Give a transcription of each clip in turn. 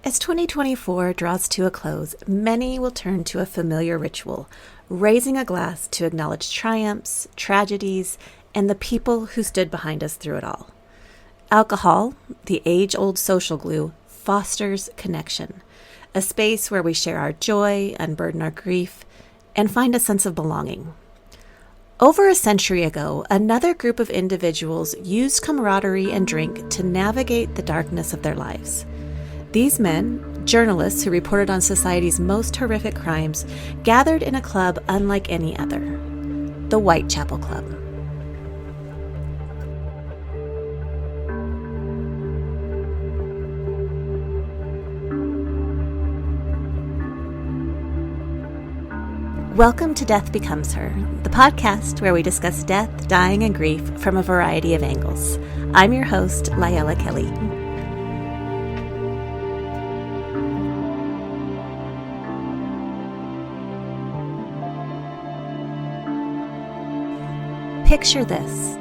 As 2024 draws to a close, many will turn to a familiar ritual, raising a glass to acknowledge triumphs, tragedies, and the people who stood behind us through it all. Alcohol, the age-old social glue, fosters connection, a space where we share our joy, unburden our grief, and find a sense of belonging. Over a century ago, another group of individuals used camaraderie and drink to navigate the darkness of their lives. These men, journalists who reported on society's most horrific crimes, gathered in a club unlike any other, the Whitechapel Club. Welcome to Death Becomes Her, the podcast where we discuss death, dying, and grief from a variety of angles. I'm your host, LiElla Kelly. Picture this.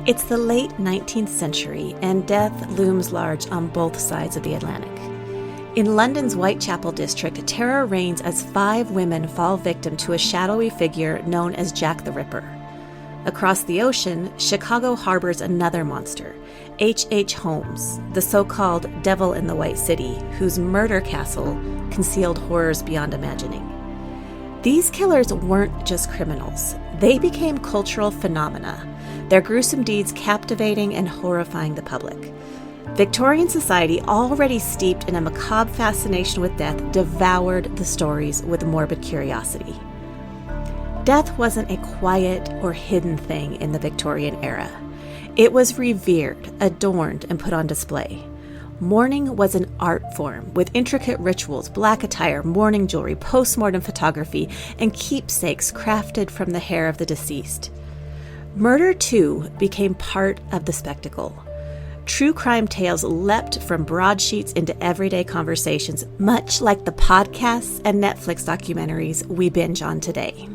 It's the late 19th century, and death looms large on both sides of the Atlantic. In London's Whitechapel district, terror reigns as 5 women fall victim to a shadowy figure known as Jack the Ripper. Across the ocean, Chicago harbors another monster, H.H. Holmes, the so-called Devil in the White City, whose murder castle concealed horrors beyond imagining. These killers weren't just criminals. They became cultural phenomena, their gruesome deeds captivating and horrifying the public. Victorian society, already steeped in a macabre fascination with death, devoured the stories with morbid curiosity. Death wasn't a quiet or hidden thing in the Victorian era. It was revered, adorned, and put on display. Mourning was an art form with intricate rituals, black attire, mourning jewelry, post-mortem photography, and keepsakes crafted from the hair of the deceased. Murder, too, became part of the spectacle. True crime tales leapt from broadsheets into everyday conversations, much like the podcasts and Netflix documentaries we binge on today.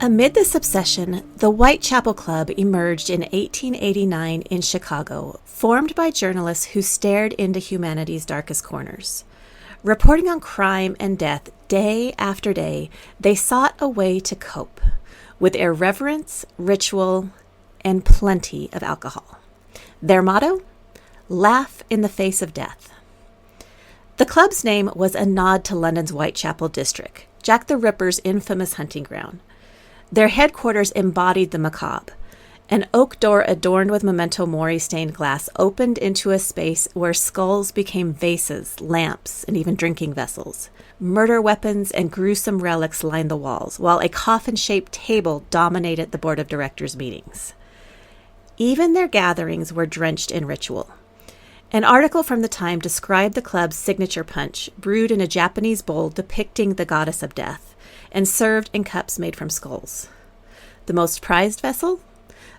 Amid this obsession, the Whitechapel Club emerged in 1889 in Chicago, formed by journalists who stared into humanity's darkest corners. Reporting on crime and death day after day, they sought a way to cope with irreverence, ritual, and plenty of alcohol. Their motto? Laugh in the face of death. The club's name was a nod to London's Whitechapel district, Jack the Ripper's infamous hunting ground. Their headquarters embodied the macabre. An oak door adorned with memento mori stained glass opened into a space where skulls became vases, lamps, and even drinking vessels. Murder weapons and gruesome relics lined the walls, while a coffin-shaped table dominated the board of directors' meetings. Even their gatherings were drenched in ritual. An article from the time described the club's signature punch, brewed in a Japanese bowl depicting the goddess of death, and served in cups made from skulls. The most prized vessel?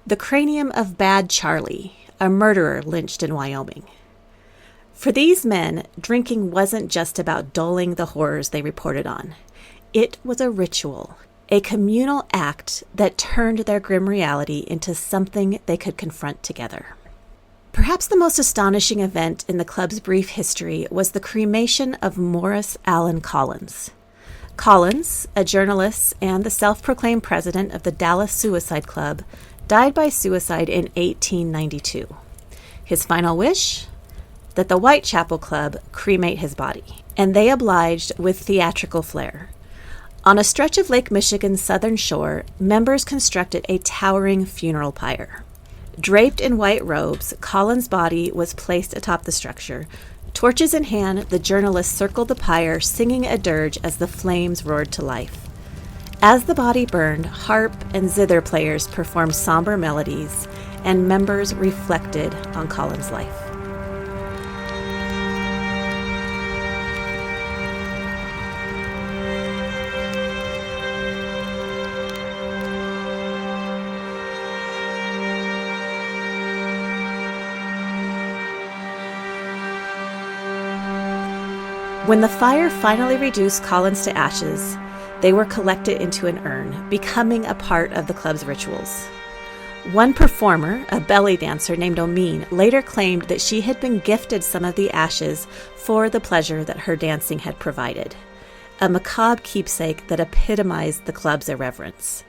The cranium of Bad Charlie, a murderer lynched in Wyoming. For these men, drinking wasn't just about dulling the horrors they reported on. It was a ritual, a communal act that turned their grim reality into something they could confront together. Perhaps the most astonishing event in the club's brief history was the cremation of Morris Allen Collins. Collins, a journalist and the self-proclaimed president of the Dallas Suicide Club, died by suicide in 1892. His final wish? That the Whitechapel Club cremate his body, and they obliged with theatrical flair. On a stretch of Lake Michigan's southern shore, members constructed a towering funeral pyre. Draped in white robes, Collins' body was placed atop the structure. Torches in hand, the journalists circled the pyre, singing a dirge as the flames roared to life. As the body burned, harp and zither players performed somber melodies, and members reflected on Collins' life. When the fire finally reduced Collins to ashes, they were collected into an urn, becoming a part of the club's rituals. One performer, a belly dancer named Omeen, later claimed that she had been gifted some of the ashes for the pleasure that her dancing had provided, a macabre keepsake that epitomized the club's irreverence.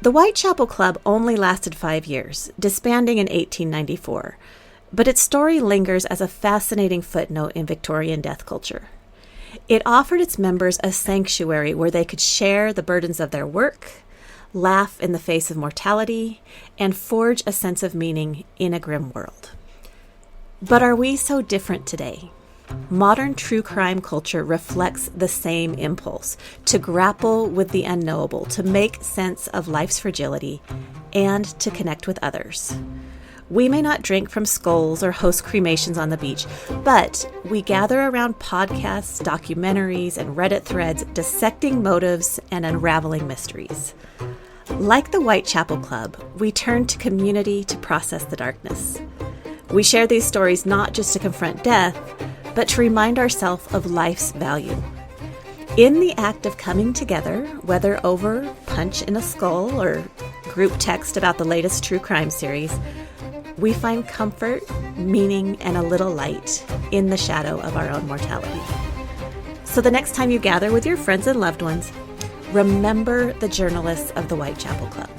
The Whitechapel Club only lasted 5 years, disbanding in 1894, but its story lingers as a fascinating footnote in Victorian death culture. It offered its members a sanctuary where they could share the burdens of their work, laugh in the face of mortality, and forge a sense of meaning in a grim world. But are we so different today? Modern true crime culture reflects the same impulse to grapple with the unknowable, to make sense of life's fragility, and to connect with others. We may not drink from skulls or host cremations on the beach, but we gather around podcasts, documentaries, and Reddit threads dissecting motives and unraveling mysteries. Like the Whitechapel Club, we turn to community to process the darkness. We share these stories not just to confront death, but to remind ourselves of life's value. In the act of coming together, whether over punch in a skull or group text about the latest true crime series, we find comfort, meaning, and a little light in the shadow of our own mortality. So the next time you gather with your friends and loved ones, remember the journalists of the Whitechapel Club.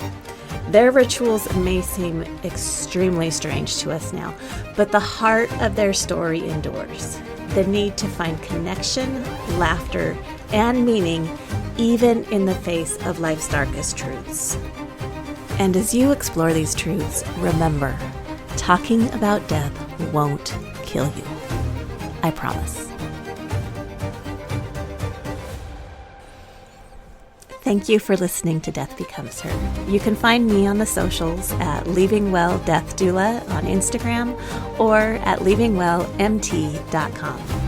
Their rituals may seem extremely strange to us now, but the heart of their story endures. The need to find connection, laughter, and meaning, even in the face of life's darkest truths. And as you explore these truths, remember, talking about death won't kill you. I promise. Thank you for listening to Death Becomes Her. You can find me on the socials at Leaving Well Death Doula on Instagram or at leavingwellmt.com.